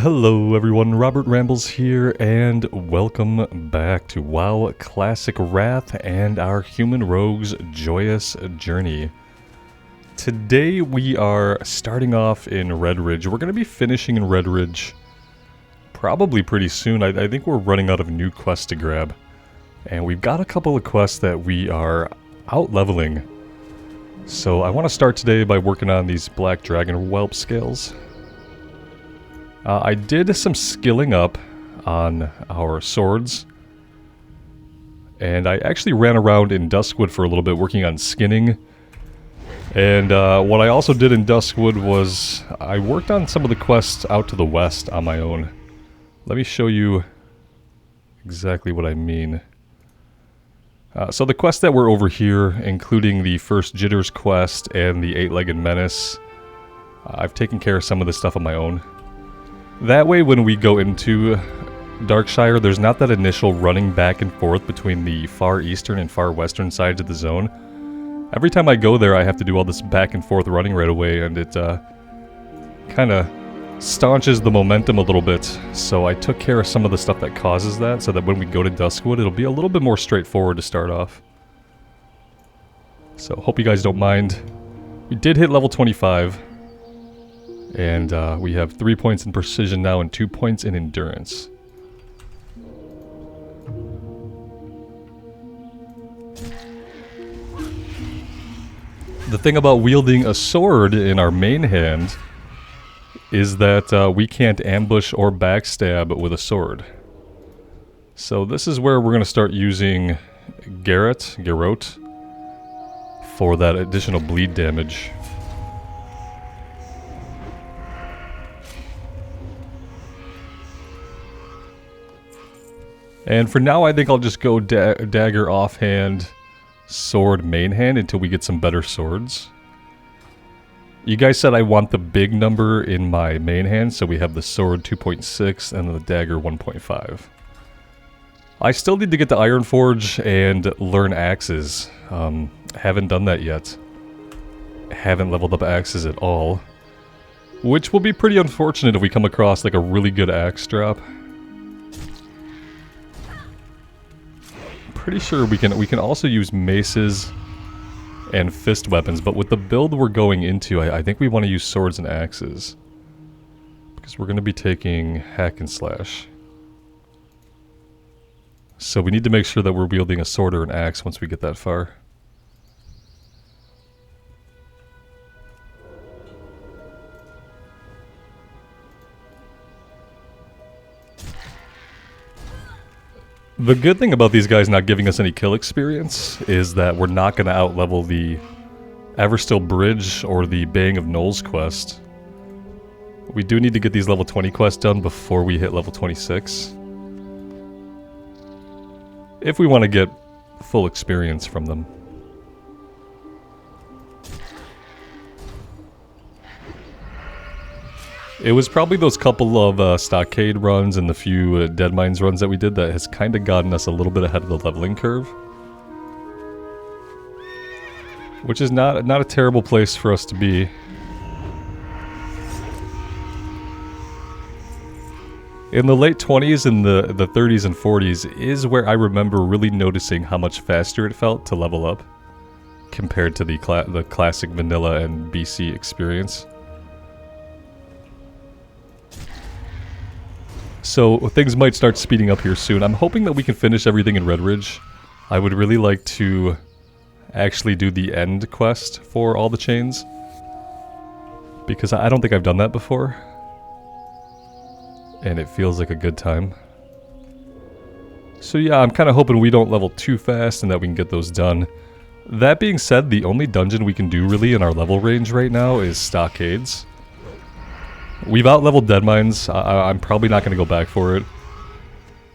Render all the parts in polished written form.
Hello everyone, Robert Rambles here, and welcome back to WoW Classic Wrath and our Human Rogues Joyous journey. Today we are starting off in Redridge. We're going to be finishing in Redridge probably pretty soon. I think we're running out of new quests to grab. And we've got a couple of quests that we are out-leveling. So I want to start today by working on these Black Dragon Whelp scales. I did some skilling up on our swords, and I actually ran around in Duskwood for a little bit working on skinning. And what I also did in Duskwood was I worked on some of the quests out to the west on my own. Let me show you exactly what I mean. So the quests that were over here, including the first Jitters quest and the Eight-Legged Menace, I've taken care of some of this stuff on my own. That way, when we go into Darkshire, there's not that initial running back and forth between the far eastern and far western sides of the zone. Every time I go there, I have to do all this back and forth running right away, and it kind of staunches the momentum a little bit. So I took care of some of the stuff that causes that, so that when we go to Duskwood, it'll be a little bit more straightforward to start off. So hope you guys don't mind. We did hit level 25. And we have 3 points in precision now and 2 points in endurance. The thing about wielding a sword in our main hand is that we can't ambush or backstab with a sword. So this is where we're going to start using Garrote, for that additional bleed damage. And for now, I think I'll just go dagger offhand, sword main hand until we get some better swords. You guys said I want the big number in my main hand, so we have the sword 2.6 and the dagger 1.5. I still need to get the Ironforge and learn axes. Haven't done that yet. Haven't leveled up axes at all. Which will be pretty unfortunate if we come across like a really good axe drop. Pretty sure we can also use maces and fist weapons, but with the build we're going into, I think we want to use swords and axes, because we're going to be taking hack and slash. So we need to make sure that we're wielding a sword or an axe once we get that far. The good thing about these guys not giving us any kill experience is that we're not going to outlevel the Everstill Bridge or the Baying of Gnolls quest. We do need to get these level 20 quests done before we hit level 26. If we want to get full experience from them. It was probably those couple of stockade runs and the few dead mines runs that we did that has kind of gotten us a little bit ahead of the leveling curve. Which is not a terrible place for us to be. In the late 20s and the 30s and 40s is where I remember really noticing how much faster it felt to level up compared to the classic vanilla and BC experience. So things might start speeding up here soon. I'm hoping that we can finish everything in Redridge. I would really like to actually do the end quest for all the chains, because I don't think I've done that before. And it feels like a good time. So yeah, I'm kind of hoping we don't level too fast and that we can get those done. That being said, the only dungeon we can do really in our level range right now is Stockades. We've out-leveled Deadmines. I'm probably not going to go back for it.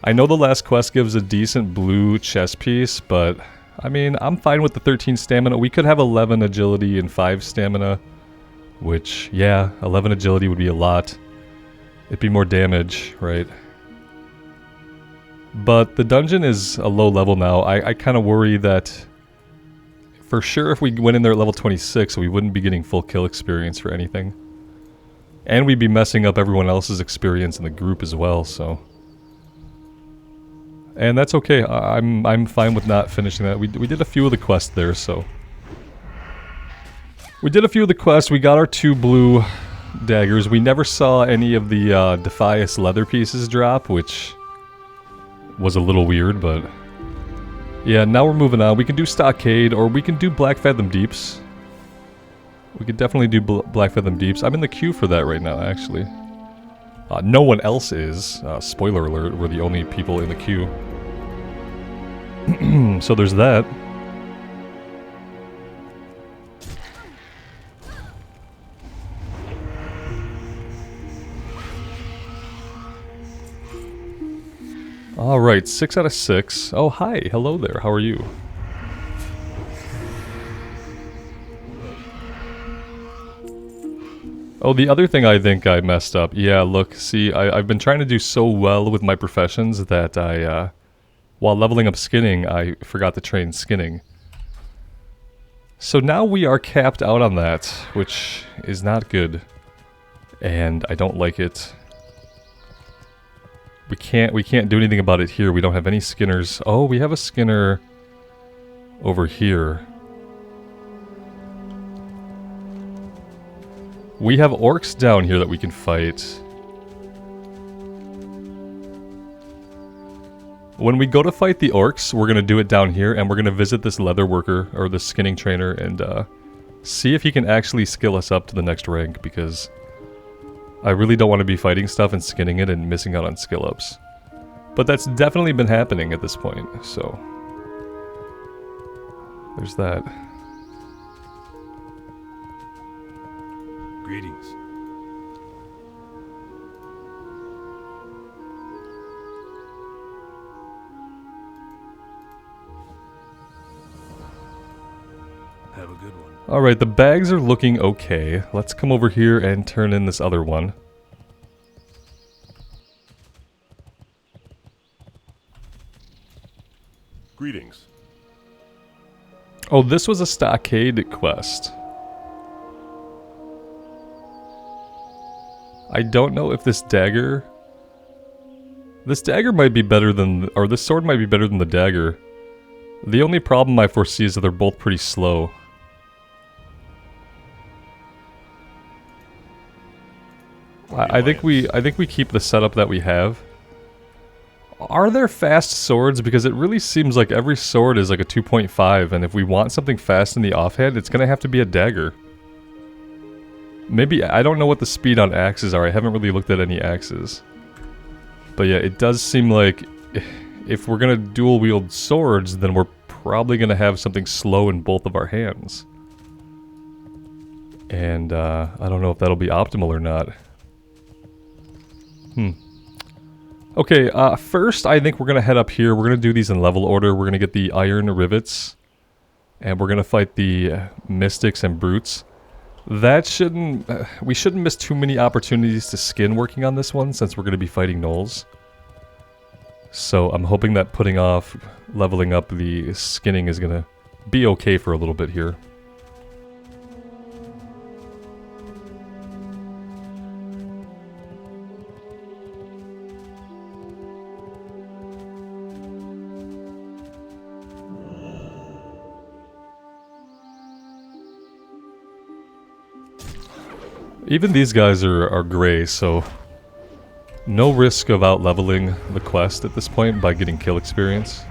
I know the last quest gives a decent blue chess piece, but I mean, I'm fine with the 13 stamina. We could have 11 agility and 5 stamina, which, yeah, 11 agility would be a lot. It'd be more damage, right? But the dungeon is a low level now. I kind of worry that for sure if we went in there at level 26, we wouldn't be getting full kill experience for anything. And we'd be messing up everyone else's experience in the group as well, so... And that's okay, I'm fine with not finishing that. We did a few of the quests there, so... We did a few of the quests, we got our 2 blue daggers. We never saw any of the Defias leather pieces drop, which was a little weird, but... Yeah, now we're moving on. We can do Stockade, or we can do Black Fathom Deeps. We could definitely do Black Fathom Deeps. I'm in the queue for that right now, actually. No one else is. Spoiler alert, we're the only people in the queue. So there's that. Alright, 6 out of 6. Oh, hi. Hello there. How are you? Oh, the other thing I think I messed up. Yeah, look, see, I've been trying to do so well with my professions that I, while leveling up skinning, I forgot to train skinning. So now we are capped out on that, which is not good. And I don't like it. We can't do anything about it here. We don't have any skinners. Oh, we have a skinner over here. We have orcs down here that we can fight. When we go to fight the orcs, we're going to do it down here, and we're going to visit this leather worker, or the skinning trainer, and see if he can actually skill us up to the next rank, because I really don't want to be fighting stuff and skinning it and missing out on skill ups. But that's definitely been happening at this point, so... There's that. Greetings. Have a good one. Alright, the bags are looking okay. Let's come over here and turn in this other one. Greetings. Oh, this was a stockade quest. I don't know if this dagger... This dagger might be better than... Or this sword might be better than the dagger. The only problem I foresee is that they're both pretty slow. I think we keep the setup that we have. Are there fast swords? Because it really seems like every sword is like a 2.5, and if we want something fast in the offhand, it's gonna have to be a dagger. Maybe, I don't know what the speed on axes are, I haven't really looked at any axes. But yeah, it does seem like if we're gonna dual wield swords, then we're probably gonna have something slow in both of our hands. And I don't know if that'll be optimal or not. Okay, first I think we're gonna head up here. We're gonna do these in level order. We're gonna get the iron rivets. And we're gonna fight the mystics and brutes. That shouldn't... we shouldn't miss too many opportunities to skin working on this one, since we're gonna be fighting gnolls. So I'm hoping that putting off leveling up the skinning is gonna be okay for a little bit here. Even these guys are gray, so no risk of out-leveling the quest at this point by getting kill experience.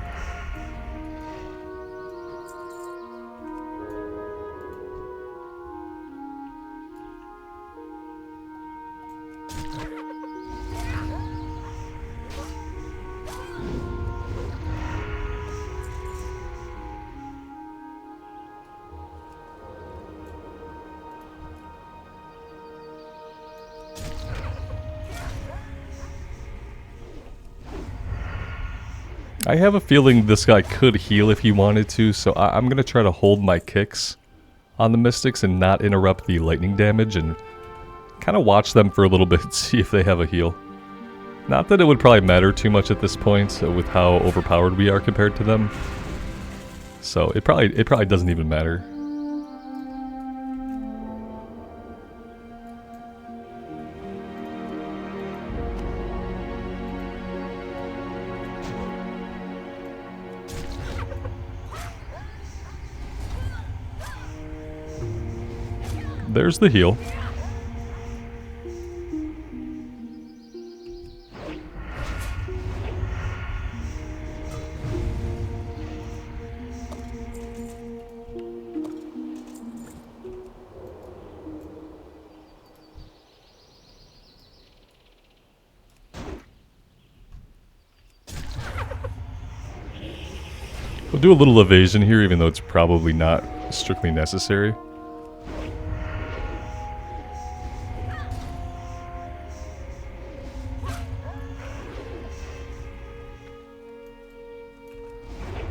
I have a feeling this guy could heal if he wanted to, so I'm gonna try to hold my kicks on the mystics and not interrupt the lightning damage and kind of watch them for a little bit, see if they have a heal. Not that it would probably matter too much at this point with how overpowered we are compared to them. So it probably doesn't even matter. there's the heal. We'll do a little evasion here, even though it's probably not strictly necessary.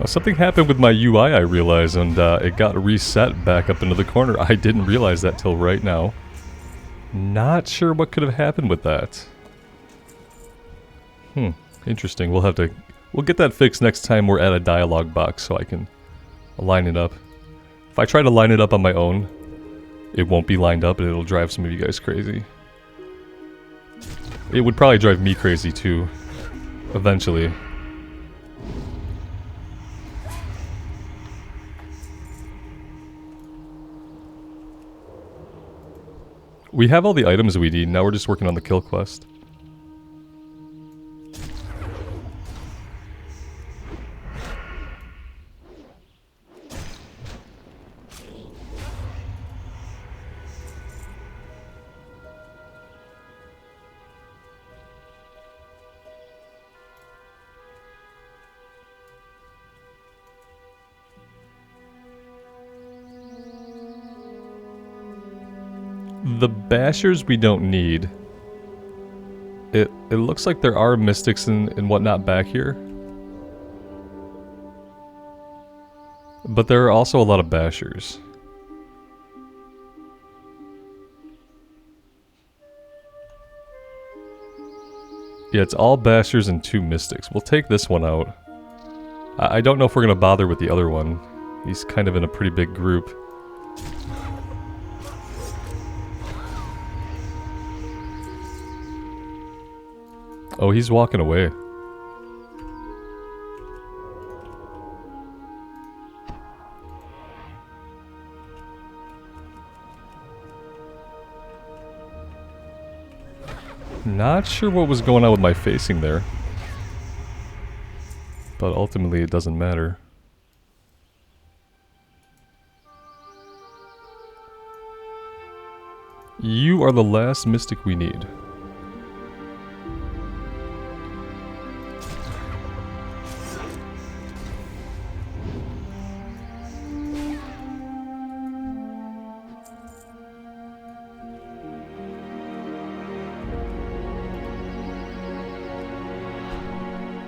Something happened with my UI, I realize, and it got reset back up into the corner. I didn't realize that till right now. Not sure what could have happened with that. Interesting. We'll get that fixed next time we're at a dialogue box so I can line it up. If I try to line it up on my own, it won't be lined up and it'll drive some of you guys crazy. It would probably drive me crazy too, eventually. We have all the items we need, now we're just working on the kill quest. The bashers we don't need. It looks like there are mystics and whatnot back here. But there are also a lot of bashers. Yeah, it's all bashers and 2 mystics. We'll take this one out. I don't know if we're gonna bother with the other one. He's kind of in a pretty big group. Oh, he's walking away. Not sure what was going on with my facing there. But ultimately it doesn't matter. You are the last mystic we need.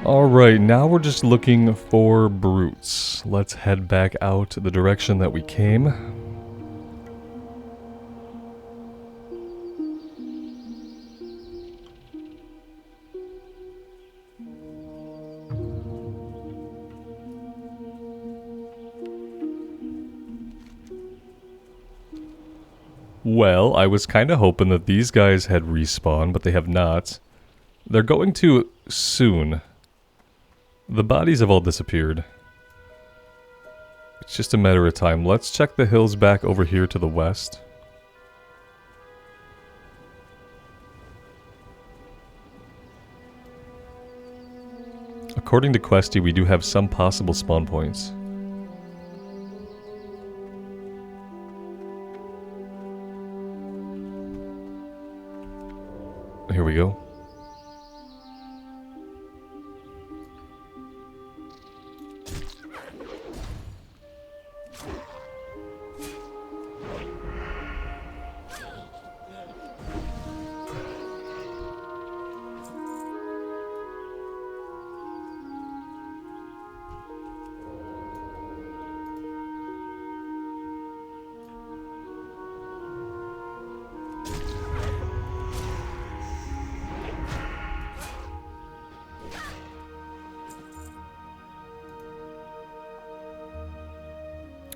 Alright, now we're just looking for brutes. Let's head back out the direction that we came. Well, I was kind of hoping that these guys had respawned, but they have not. They're going to soon. The bodies have all disappeared. It's just a matter of time. Let's check the hills back over here to the west. According to Questy, we do have some possible spawn points. Here we go.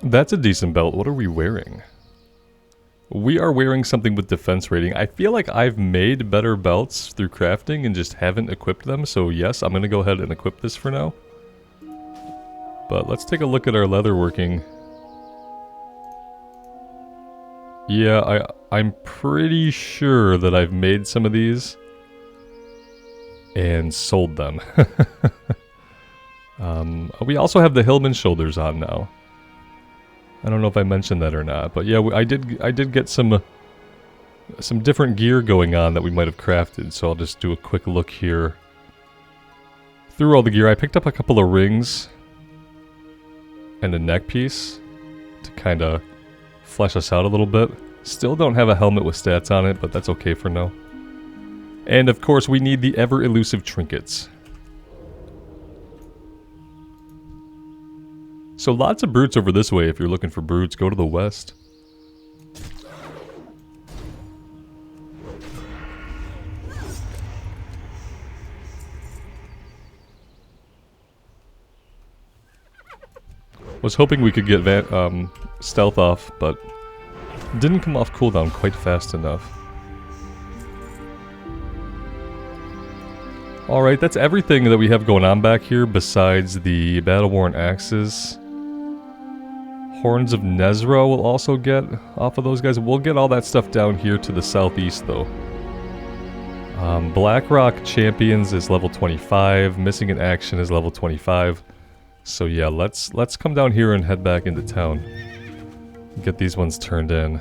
That's a decent belt. What are we wearing? We are wearing something with defense rating. I feel like I've made better belts through crafting and just haven't equipped them. So yes, I'm going to go ahead and equip this for now. But let's take a look at our leatherworking. Yeah, I'm pretty sure that I've made some of these and sold them. We also have the Hillman shoulders on now. I don't know if I mentioned that or not, but yeah, I did get some different gear going on that we might have crafted, so I'll just do a quick look here through all the gear. I picked up a couple of rings and a neck piece to kind of flesh us out a little bit. Still don't have a helmet with stats on it, but that's okay for now. And of course, we need the ever-elusive trinkets. So lots of brutes over this way. If you're looking for brutes, go to the west. Was hoping we could get stealth off, but didn't come off cooldown quite fast enough. Alright, that's everything that we have going on back here besides the battle-worn axes. Horns of Nezra will also get off of those guys. We'll get all that stuff down here to the southeast, though. Blackrock Champions is level 25. Missing in Action is level 25. So yeah, let's come down here and head back into town. Get these ones turned in.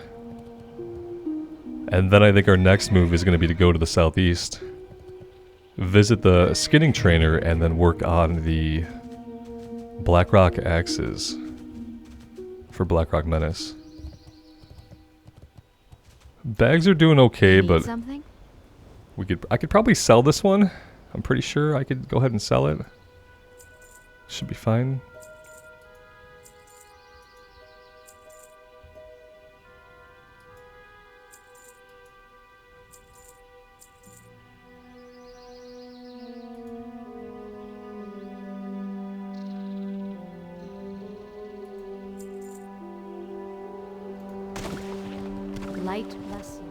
And then I think our next move is going to be to go to the southeast. Visit the skinning trainer and then work on the Blackrock axes for Blackrock Menace. Bags are doing okay, but something? I could probably sell this one. I'm pretty sure I could go ahead and sell it. Should be fine. Light bless you.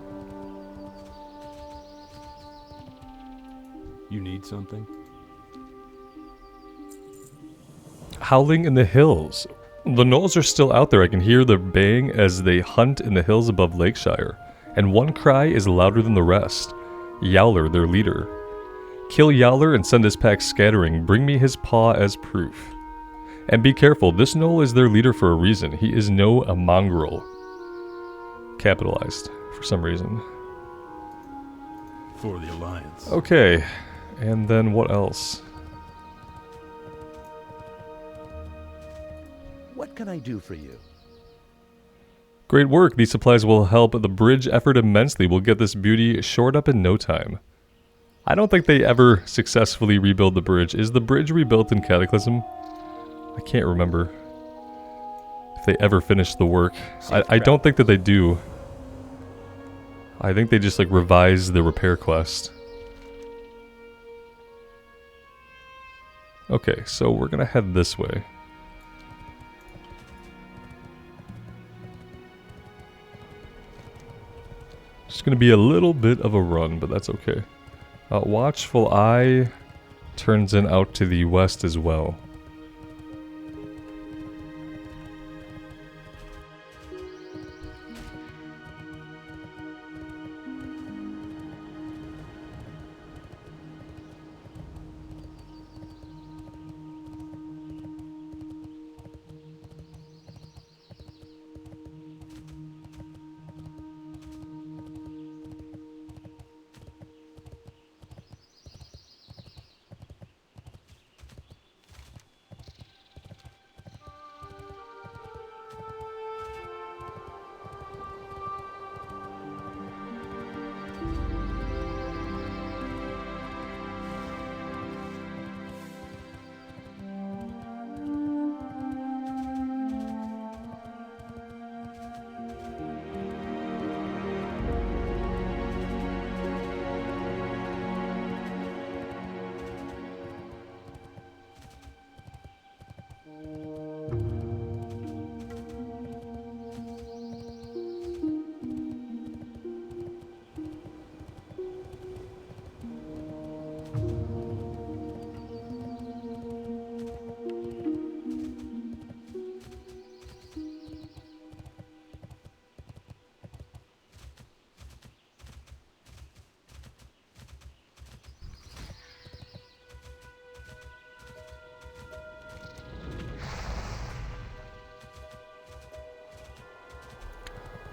You need something? Howling in the hills. The gnolls are still out there. I can hear their baying as they hunt in the hills above Lakeshire. And one cry is louder than the rest. Yowler, their leader. Kill Yowler and send his pack scattering. Bring me his paw as proof. And be careful, this gnoll is their leader for a reason. He is no a mongrel. Capitalized, for some reason. For the Alliance. Okay, and then what else? What can I do for you? Great work. These supplies will help the bridge effort immensely. We'll get this beauty shored up in no time. I don't think they ever successfully rebuild the bridge. Is the bridge rebuilt in Cataclysm? I can't remember if they ever finished the work. I don't think that they do. I think they just like revise the repair quest. Okay, so we're gonna head this way. It's going to be a little bit of a run, but that's okay. Watchful Eye turns in out to the west as well.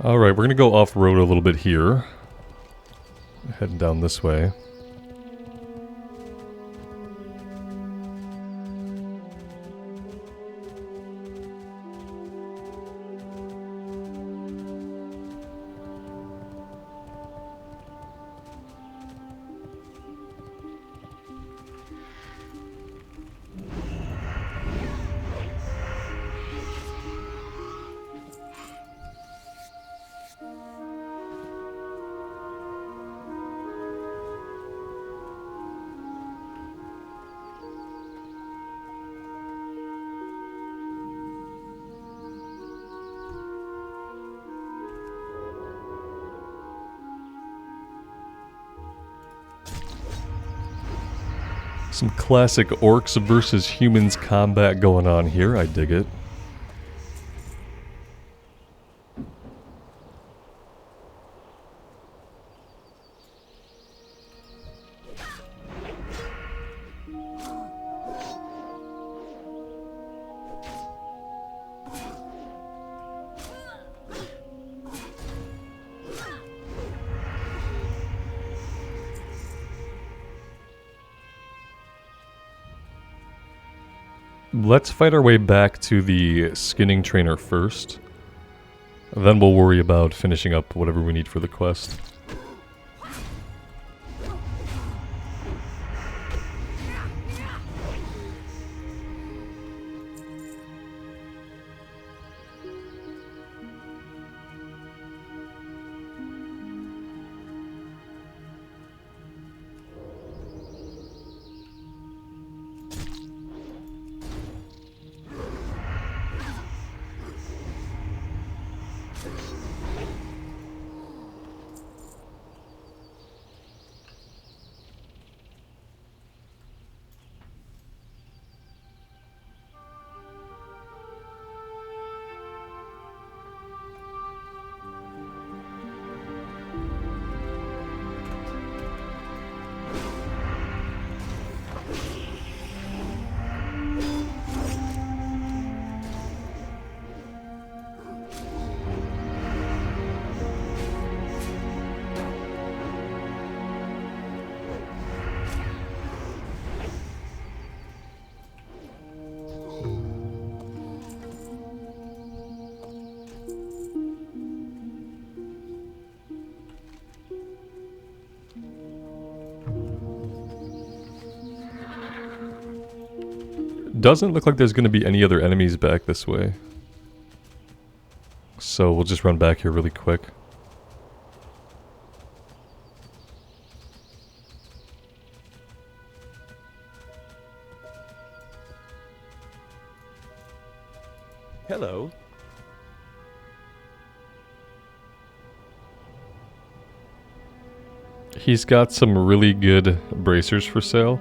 Alright, we're gonna go off-road a little bit here. Heading down this way. Some classic orcs versus humans combat going on here. I dig it. Let's fight our way back to the skinning trainer first. Then we'll worry about finishing up whatever we need for the quest. Doesn't look like there's going to be any other enemies back this way. So we'll just run back here really quick. Hello. He's got some really good bracers for sale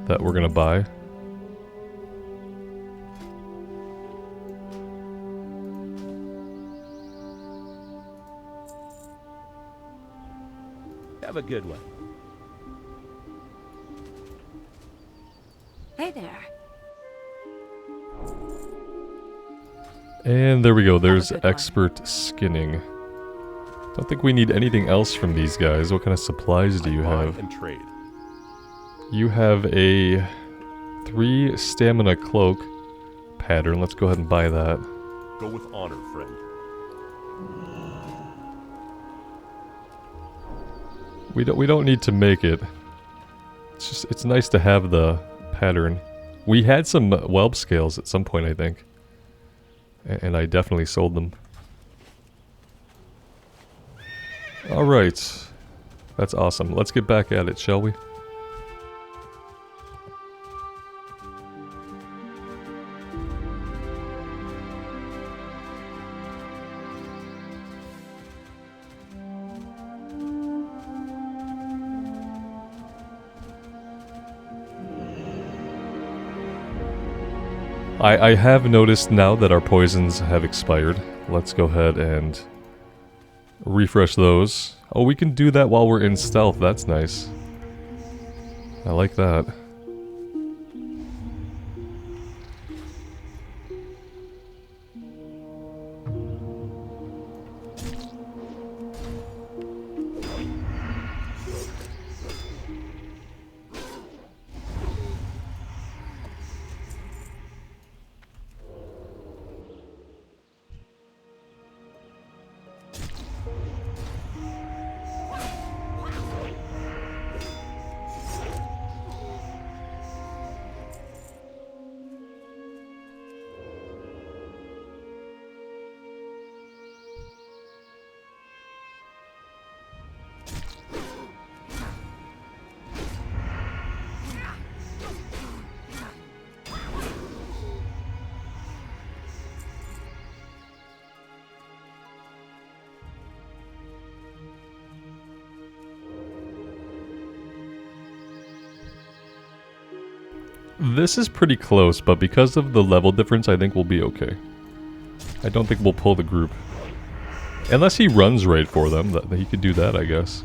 that we're going to buy. Have a good one. Hey there. And there we go, there's expert skinning. Don't think we need anything else from these guys. What kind of supplies do you have? And trade. You have a 3 stamina cloak pattern. Let's go ahead and buy that. Go with honor, friend. We don't need to make it. It's nice to have the pattern. We had some whelp scales at some point, I think. And I definitely sold them. Alright. That's awesome. Let's get back at it, shall we? I have noticed now that our poisons have expired. Let's go ahead and refresh those. Oh, we can do that while we're in stealth. That's nice. I like that. This is pretty close, but because of the level difference, I think we'll be okay. I don't think we'll pull the group. Unless he runs right for them, he could do that, I guess.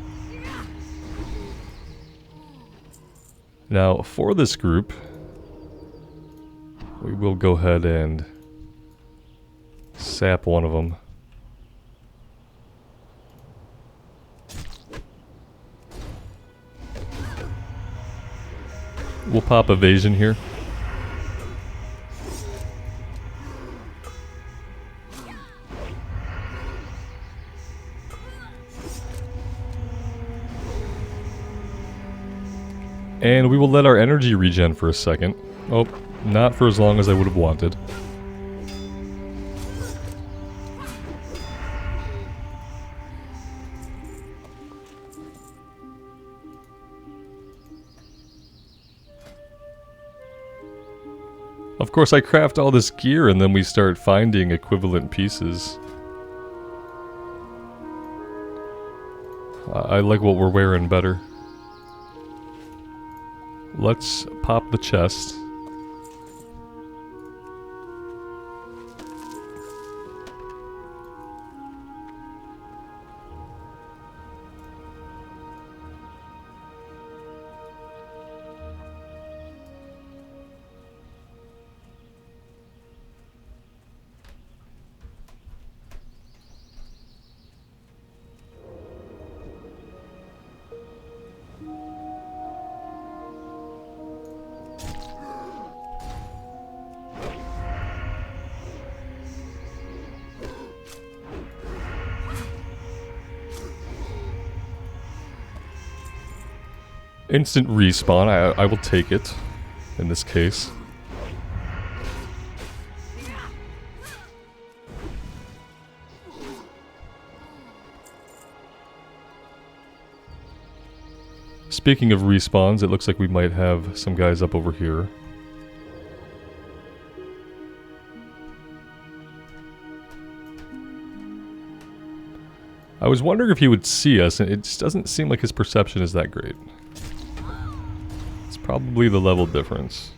Now, for this group, we will go ahead and sap one of them. We'll pop evasion here. And we will let our energy regen for a second. Oh, not for as long as I would have wanted. Of course, I craft all this gear and then we start finding equivalent pieces. I like what we're wearing better. Let's pop the chest. Instant respawn, I will take it, in this case. Speaking of respawns, it looks like we might have some guys up over here. I was wondering if he would see us, and it just doesn't seem like his perception is that great. It's probably the level difference.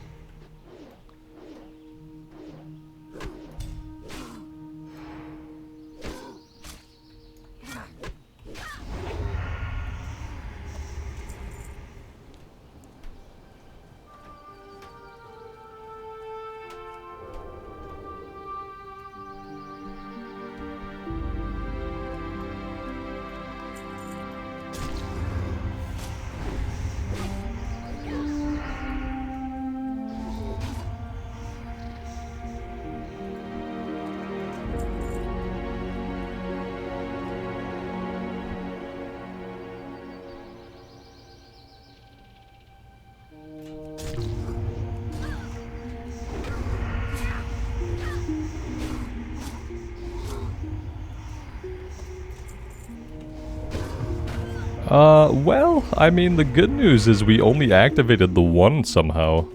Well, I mean, the good news is we only activated the one somehow.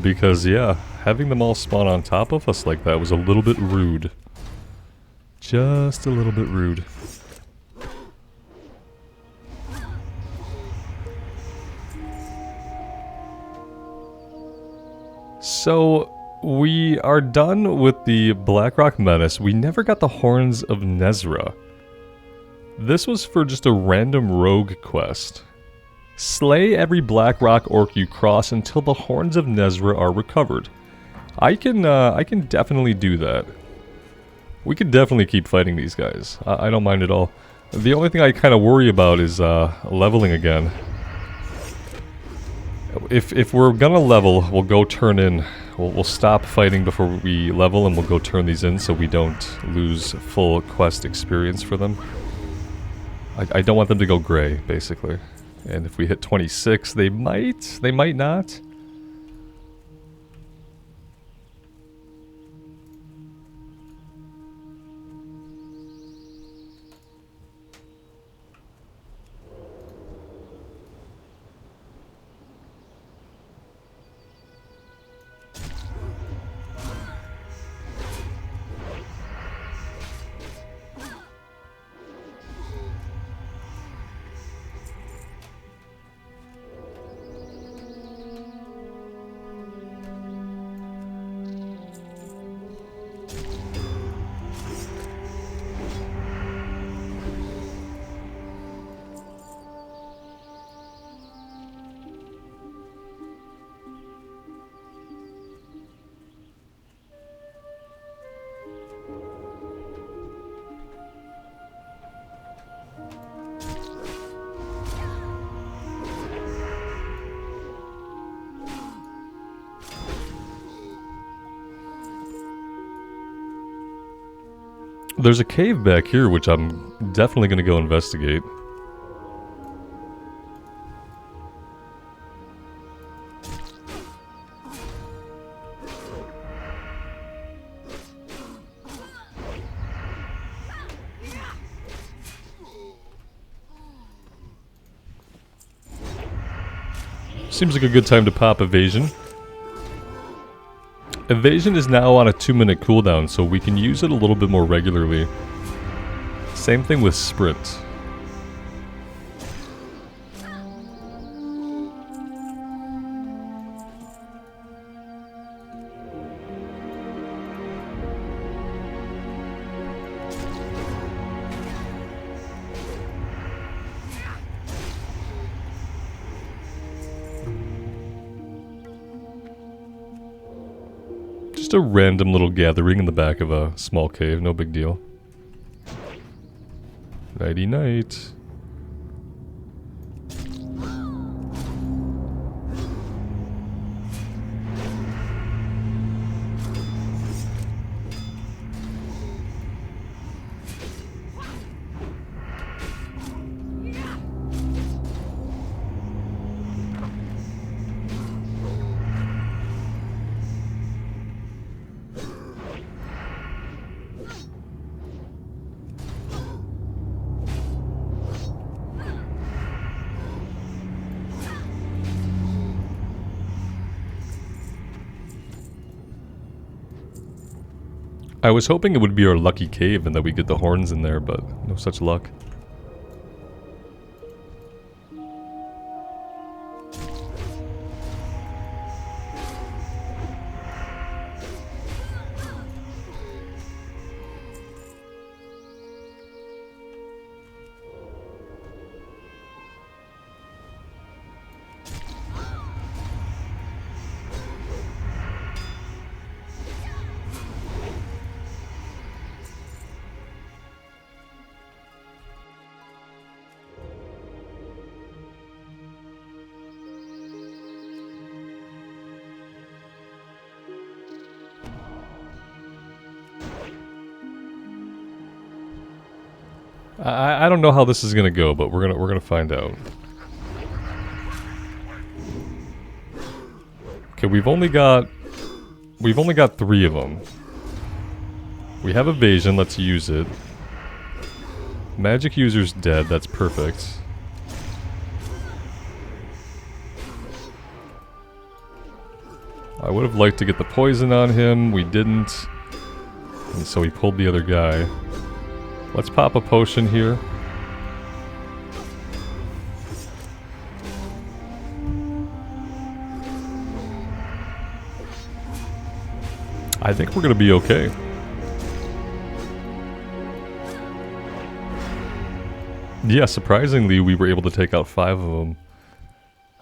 Because, yeah, having them all spawn on top of us like that was a little bit rude. Just a little bit rude. So, we are done with the Blackrock Menace. We never got the Horns of Nezra. This was for just a random rogue quest. Slay every Blackrock orc you cross until the Horns of Nezra are recovered. I can definitely do that. We could definitely keep fighting these guys. I don't mind at all. The only thing I kind of worry about is leveling again. If we're gonna level, we'll go turn in. We'll stop fighting before we level, and we'll go turn these in so we don't lose full quest experience for them. I don't want them to go gray, basically. And if we hit 26, they might not. There's a cave back here, which I'm definitely going to go investigate. Seems like a good time to pop evasion. Evasion is now on a 2-minute cooldown, so we can use it a little bit more regularly. Same thing with sprint. Just a random little gathering in the back of a small cave, no big deal. Nighty night. I was hoping it would be our lucky cave and that we get the horns in there, but no such luck. I don't know how this is gonna go, but we're gonna find out. Okay, we've only got 3 of them. We have evasion, let's use it. Magic user's dead, that's perfect. I would have liked to get the poison on him, we didn't. And so we pulled the other guy. Let's pop a potion here. I think we're gonna be okay. Yeah, surprisingly, we were able to take out 5 of them.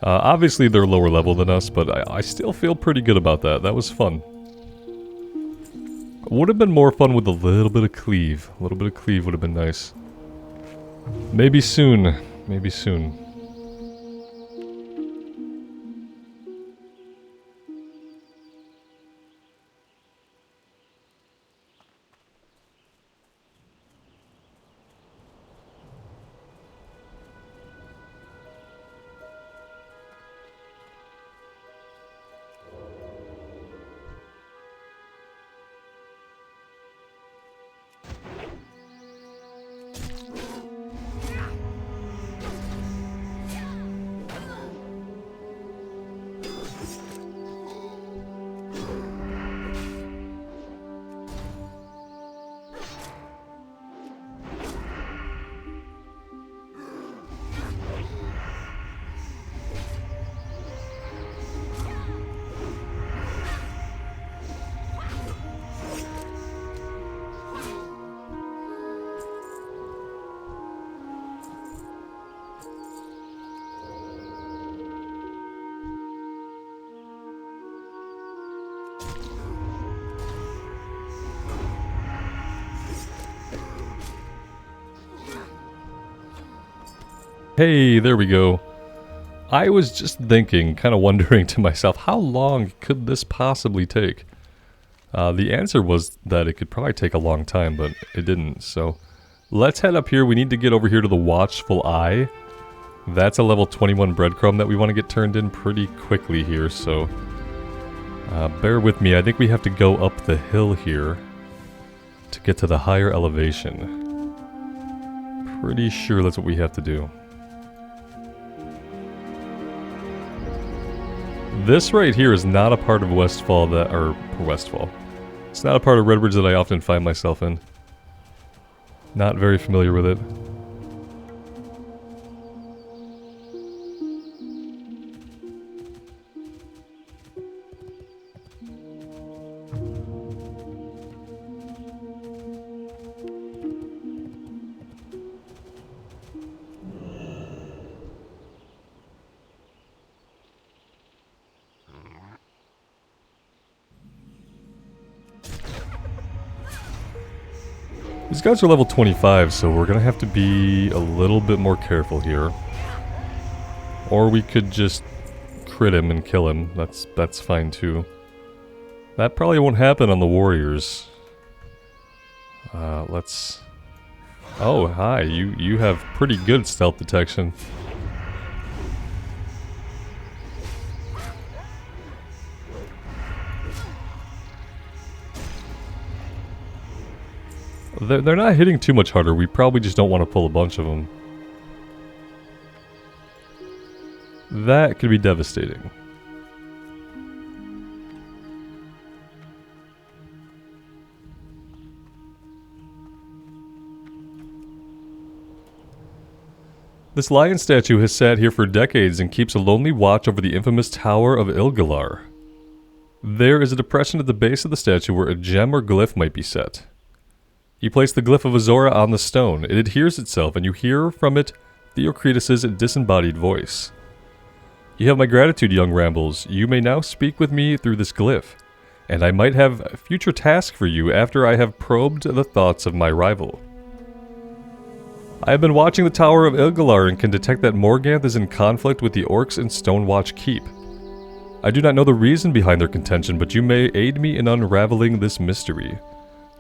Obviously, they're lower level than us, but I still feel pretty good about that. That was fun. Would have been more fun with a little bit of cleave. A little bit of cleave would have been nice. Maybe soon. Maybe soon. Hey, there we go. I was just thinking, kind of wondering to myself, how long could this possibly take? The answer was that it could probably take a long time, but it didn't, so... Let's head up here. We need to get over here to the Watchful Eye. That's a level 21 breadcrumb that we want to get turned in pretty quickly here, so... bear with me. I think we have to go up the hill here to get to the higher elevation. Pretty sure that's what we have to do. This right here is not a part of Westfall that... or Westfall. It's not a part of Redridge that I often find myself in. Not very familiar with it. These guys are level 25, so we're gonna have to be a little bit more careful here. Or we could just crit him and kill him. That's fine too. That probably won't happen on the warriors. Let's... Oh, hi. You have pretty good stealth detection. They're not hitting too much harder. We probably just don't want to pull a bunch of them. That could be devastating. This lion statue has sat here for decades and keeps a lonely watch over the infamous Tower of Ilgalar. There is a depression at the base of the statue where a gem or glyph might be set. You place the glyph of Azora on the stone. It adheres itself, and you hear from it Theocritus's disembodied voice. You have my gratitude, young Rambles. You may now speak with me through this glyph, and I might have a future task for you after I have probed the thoughts of my rival. I have been watching the Tower of Ilgalar and can detect that Morganth is in conflict with the orcs in Stonewatch Keep. I do not know the reason behind their contention, but you may aid me in unraveling this mystery.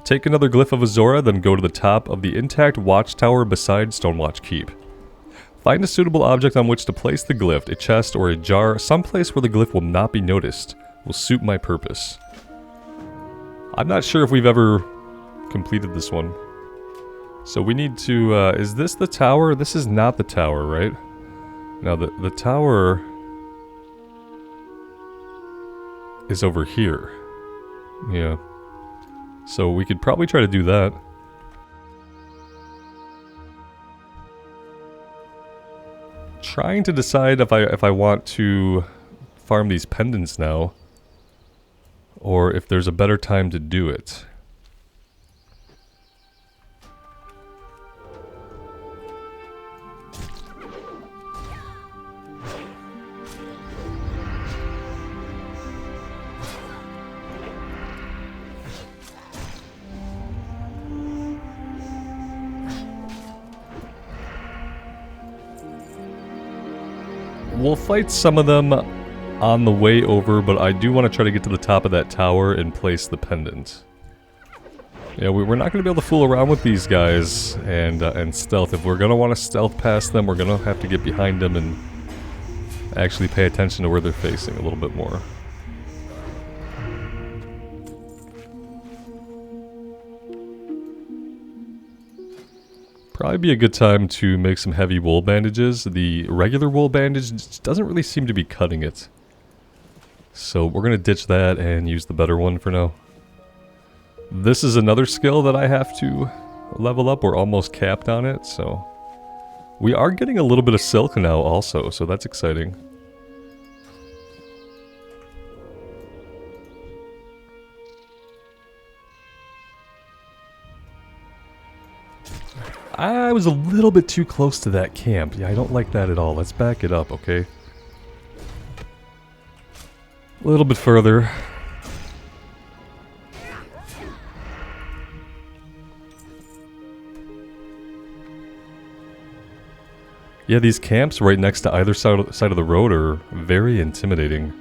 Take another glyph of Azora, then go to the top of the intact watchtower beside Stonewatch Keep. Find a suitable object on which to place the glyph, a chest or a jar, someplace where the glyph will not be noticed, will suit my purpose. I'm not sure if we've ever completed this one. So we need to, is this the tower? This is not the tower, right? Now the tower is over here. Yeah. So we could probably try to do that. Trying to decide if I want to farm these pendants now, or if there's a better time to do it. We'll fight some of them on the way over, but I do want to try to get to the top of that tower and place the pendant. Yeah, we're not going to be able to fool around with these guys and stealth. If we're going to want to stealth past them, we're going to have to get behind them and actually pay attention to where they're facing a little bit more. Probably be a good time to make some heavy wool bandages. The regular wool bandage just doesn't really seem to be cutting it. So we're going to ditch that and use the better one for now. This is another skill that I have to level up. We're almost capped on it, so... We are getting a little bit of silk now also, so that's exciting. I was a little bit too close to that camp. Yeah, I don't like that at all. Let's back it up, okay? A little bit further. Yeah, these camps right next to either side of the road are very intimidating.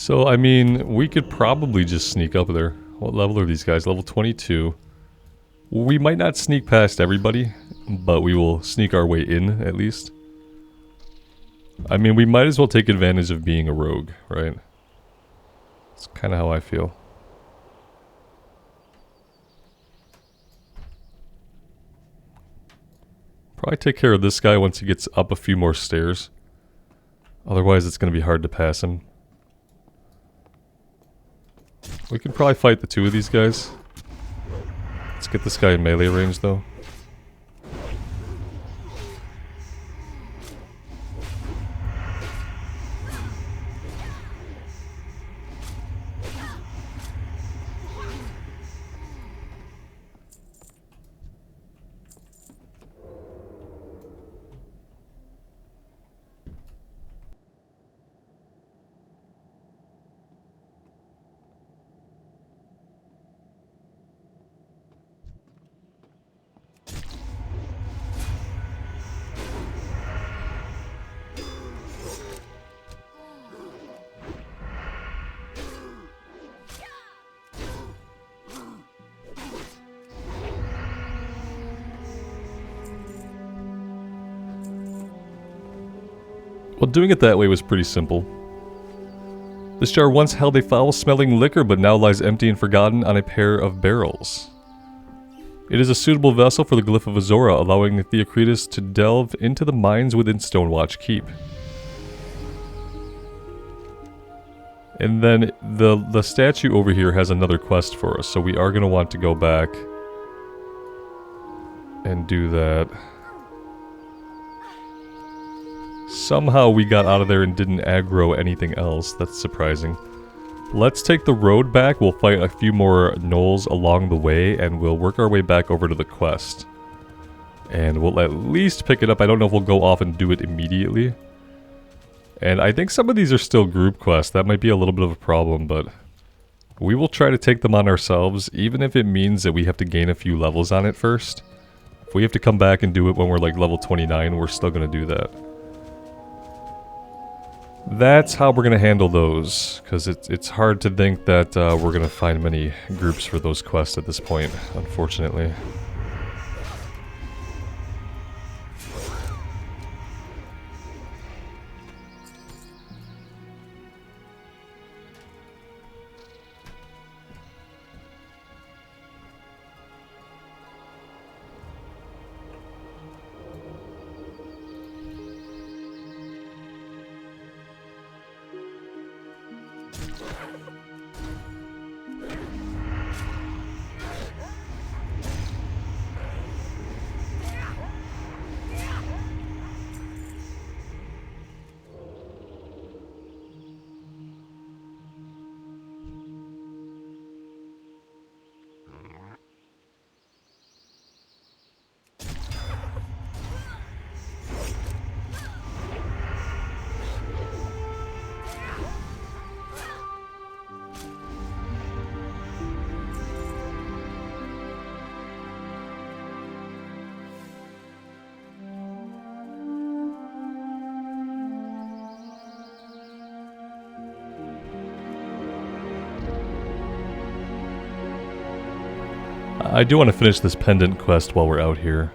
So, I mean, we could probably just sneak up there. What level are these guys? Level 22. We might not sneak past everybody, but we will sneak our way in, at least. I mean, we might as well take advantage of being a rogue, right? That's kind of how I feel. Probably take care of this guy once he gets up a few more stairs. Otherwise, it's going to be hard to pass him. We could probably fight the two of these guys. Let's get this guy in melee range, though. Well, doing it that way was pretty simple. This jar once held a foul-smelling liquor, but now lies empty and forgotten on a pair of barrels. It is a suitable vessel for the glyph of Azora, allowing Theocritus to delve into the mines within Stonewatch Keep. And then the statue over here has another quest for us, so we are going to want to go back and do that. Somehow we got out of there and didn't aggro anything else. That's surprising. Let's take the road back. We'll fight a few more gnolls along the way, and we'll work our way back over to the quest. And we'll at least pick it up. I don't know if we'll go off and do it immediately. And I think some of these are still group quests. That might be a little bit of a problem, but we will try to take them on ourselves, even if it means that we have to gain a few levels on it first. If we have to come back and do it when we're like level 29, we're still going to do that. That's how we're going to handle those, because it's hard to think that we're going to find many groups for those quests at this point, unfortunately. I do want to finish this pendant quest while we're out here.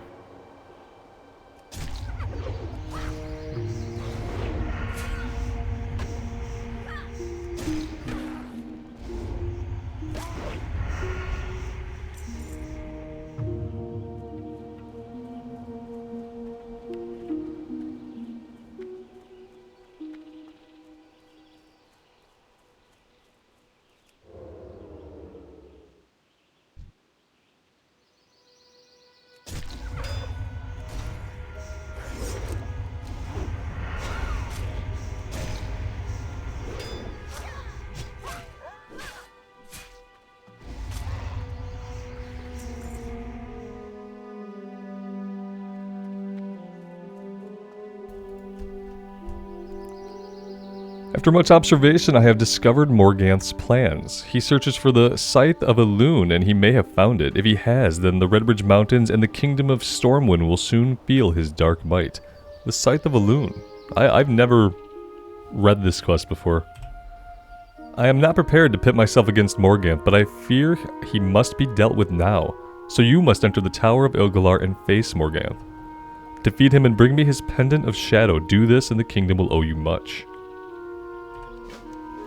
After much observation, I have discovered Morganth's plans. He searches for the Scythe of Elune, and he may have found it. If he has, then the Redridge Mountains and the Kingdom of Stormwind will soon feel his dark might. The Scythe of Elune. I've never read this quest before. I am not prepared to pit myself against Morganth, but I fear he must be dealt with now. So you must enter the Tower of Ilgalar and face Morganth. Defeat him and bring me his pendant of shadow. Do this and the kingdom will owe you much.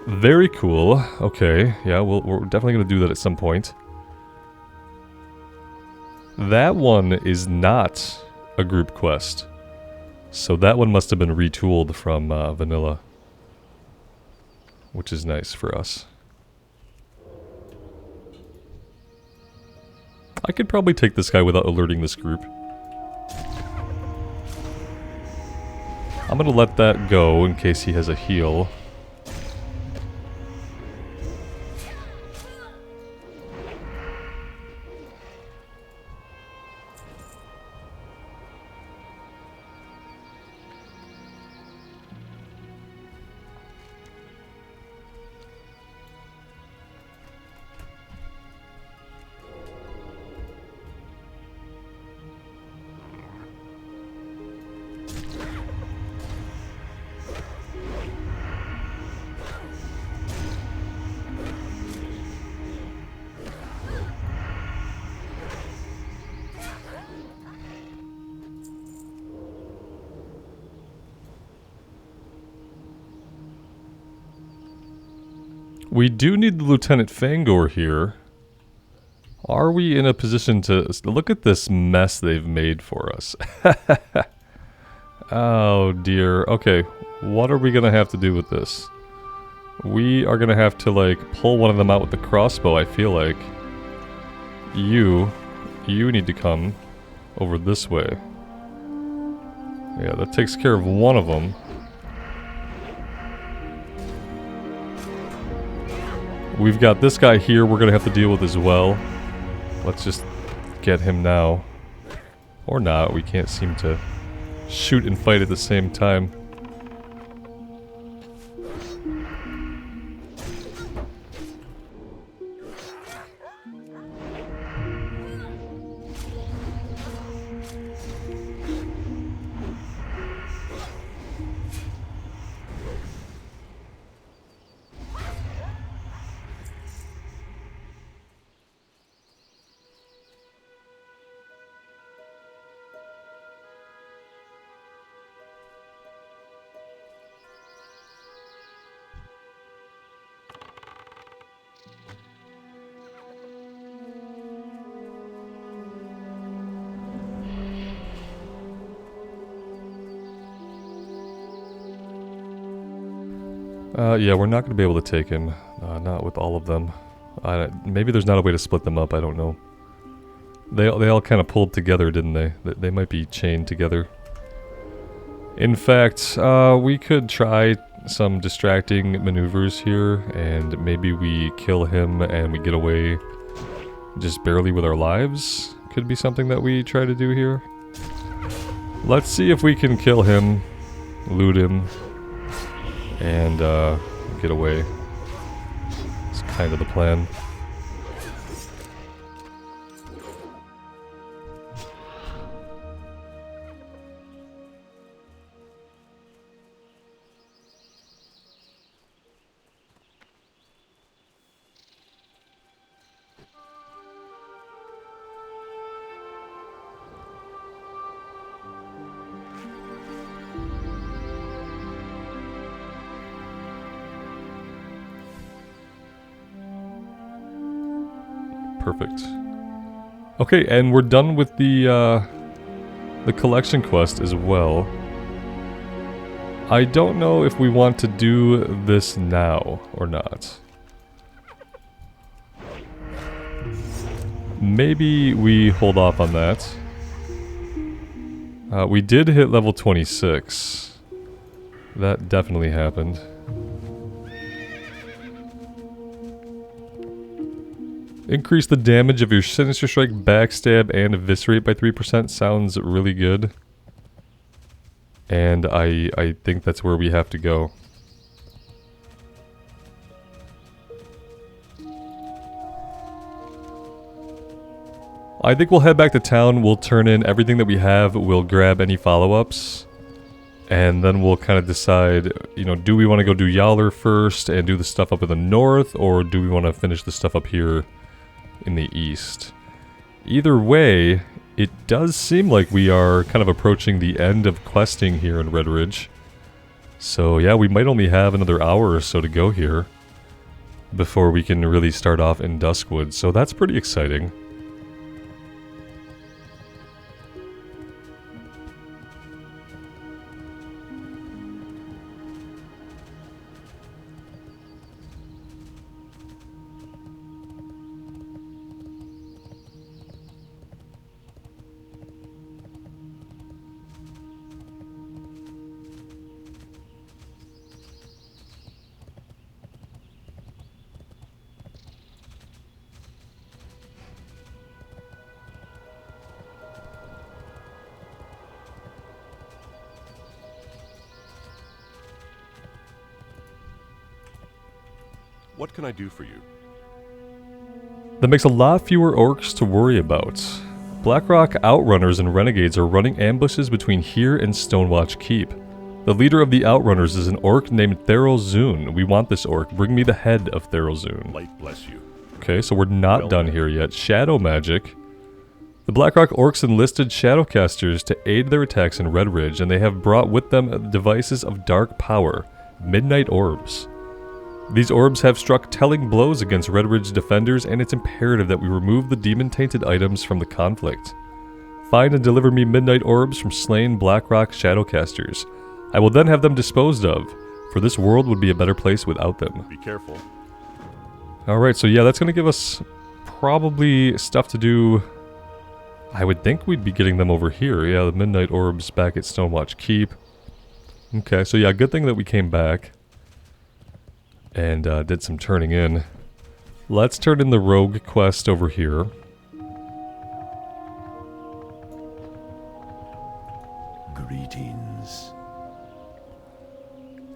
Very cool. Okay, yeah, we're definitely going to do that at some point. That one is not a group quest. So that one must have been retooled from vanilla. Which is nice for us. I could probably take this guy without alerting this group. I'm gonna let that go in case he has a heal. We do need the Lieutenant Fangor here. Are we in a position to... Look at this mess they've made for us. Oh dear. Okay, what are we gonna have to do with this? We are gonna have to, like, pull one of them out with the crossbow, I feel like. You need to come over this way. Yeah, that takes care of one of them. We've got this guy here we're gonna have to deal with as well. Let's just get him now. Or not, we can't seem to shoot and fight at the same time. Yeah, we're not going to be able to take him. Not with all of them. Maybe there's not a way to split them up, I don't know. They all kind of pulled together, didn't they? They might be chained together. In fact, we could try some distracting maneuvers here, and maybe we kill him and we get away just barely with our lives. Could be something that we try to do here. Let's see if we can kill him, loot him, and get away. It's kind of the plan. Perfect. Okay, and we're done with the collection quest as well. I don't know if we want to do this now or not. Maybe we hold off on that. We did hit level 26. That definitely happened. Increase the damage of your Sinister Strike, Backstab, and Eviscerate by 3% sounds really good. And I think that's where we have to go. I think we'll head back to town, we'll turn in everything that we have, we'll grab any follow-ups. And then we'll kind of decide, you know, do we want to go do Yaller first and do the stuff up in the north, or do we want to finish the stuff up here in the east? Either way, it does seem like we are kind of approaching the end of questing here in Redridge. So yeah, we might only have another hour or so to go here before we can really start off in Duskwood, so that's pretty exciting. What can I do for you? That makes a lot fewer orcs to worry about. Blackrock Outrunners and Renegades are running ambushes between here and Stonewatch Keep. The leader of the Outrunners is an orc named Theralzun. We want this orc. Bring me the head of Theralzun. Light bless you. Okay, so we're not done here yet. Shadow magic. The Blackrock Orcs enlisted Shadowcasters to aid their attacks in Redridge, and they have brought with them devices of dark power, Midnight Orbs. These orbs have struck telling blows against Redridge defenders, and it's imperative that we remove the demon-tainted items from the conflict. Find and deliver me Midnight Orbs from slain Blackrock Shadowcasters. I will then have them disposed of, for this world would be a better place without them. Be careful. Alright, so yeah, that's going to give us probably stuff to do. I would think we'd be getting them over here. Yeah, the Midnight Orbs back at Stonewatch Keep. Okay, so yeah, good thing that we came back and did some turning in. Let's turn in the rogue quest over here. Greetings.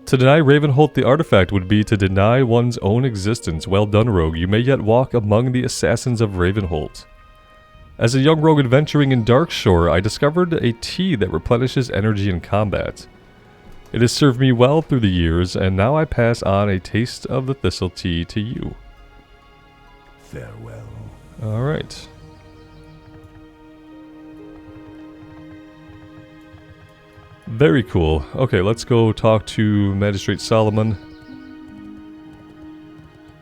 To deny Ravenholt the artifact would be to deny one's own existence. Well done, rogue. You may yet walk among the assassins of Ravenholt. As a young rogue adventuring in Darkshore, I discovered a tea that replenishes energy in combat. It has served me well through the years, and now I pass on a taste of the thistle tea to you. Farewell. Alright. Very cool. Okay, let's go talk to Magistrate Solomon.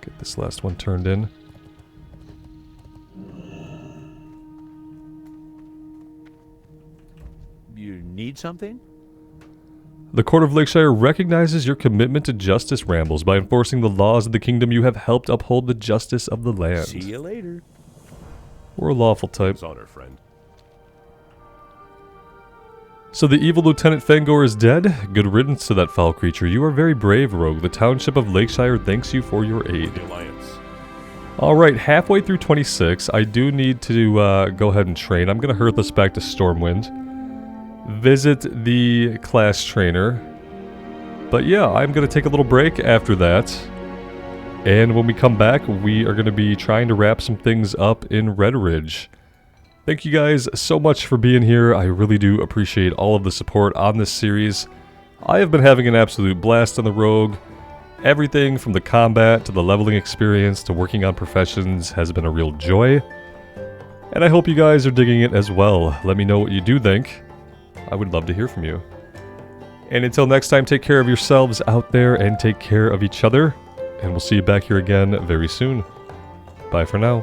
Get this last one turned in. You need something? The Court of Lakeshire recognizes your commitment to justice, Rambles. By enforcing the laws of the kingdom, you have helped uphold the justice of the land. See you later. We're a lawful type. It's honor, friend. So the evil Lieutenant Fangor is dead? Good riddance to that foul creature. You are very brave, rogue. The township of Lakeshire thanks you for your aid. The Alliance. Alright, halfway through 26. I do need to go ahead and train. I'm going to herd this back to Stormwind. Visit the class trainer. But yeah, I'm going to take a little break after that. And when we come back, we are going to be trying to wrap some things up in Redridge. Thank you guys so much for being here. I really do appreciate all of the support on this series. I have been having an absolute blast on the rogue. Everything from the combat to the leveling experience to working on professions has been a real joy. And I hope you guys are digging it as well. Let me know what you do think. I would love to hear from you. And until next time, take care of yourselves out there and take care of each other. And we'll see you back here again very soon. Bye for now.